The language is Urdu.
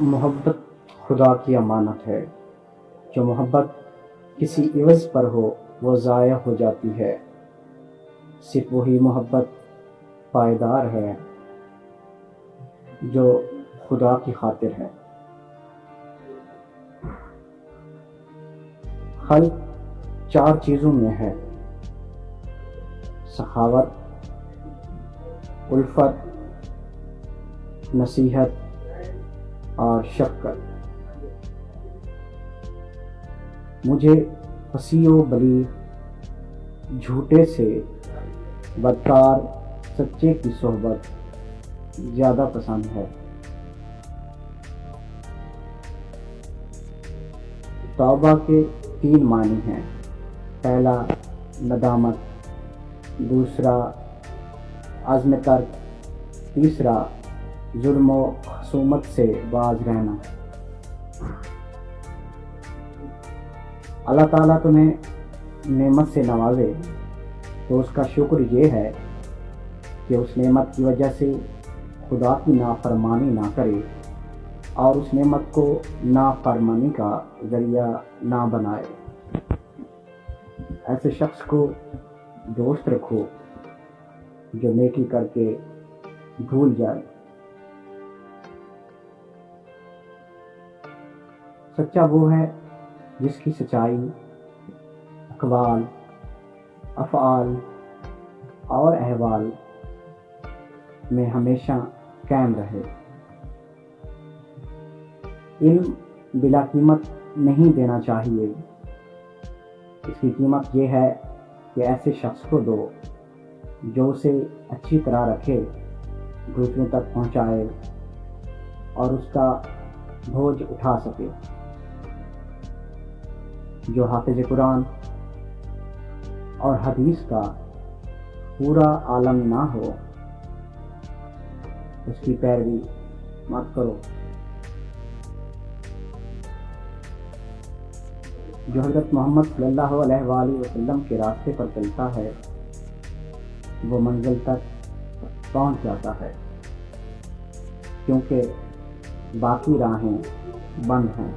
محبت خدا کی امانت ہے۔ جو محبت کسی عوض پر ہو وہ ضائع ہو جاتی ہے۔ صرف وہی محبت پائیدار ہے جو خدا کی خاطر ہے۔ خلق 4 چیزوں میں ہے: سخاوت، الفت، نصیحت اور شفقت۔ مجھے فصیح و بلیغ جھوٹے سے بدکار سچے کی صحبت زیادہ پسند ہے۔ توبہ کے 3 معنی ہیں: پہلا ندامت، دوسرا عزم ترک، تیسرا ظلم و خصومت سے باز رہنا۔ اللہ تعالیٰ تمہیں نعمت سے نوازے تو اس کا شکر یہ ہے کہ اس نعمت کی وجہ سے خدا کی نافرمانی نہ کرے اور اس نعمت کو نافرمانی کا ذریعہ نہ بنائے۔ ایسے شخص کو دوست رکھو جو نیکی کر کے بھول جائے۔ سچا وہ ہے جس کی سچائی اقوال، افعال اور احوال میں ہمیشہ قائم رہے۔ علم بلا قیمت نہیں دینا چاہیے، اس کی قیمت یہ ہے کہ ایسے شخص کو دو جو اسے اچھی طرح رکھے، دوسروں تک پہنچائے اور اس کا بوجھ اٹھا سکے۔ جو حافظ قرآن اور حدیث کا پورا عالم نہ ہو اس کی پیروی مت کرو۔ جو حضرت محمد صلی اللہ علیہ وآلہ وسلم کے راستے پر چلتا ہے وہ منزل تک پہنچ جاتا ہے، کیونکہ باقی راہیں بند ہیں۔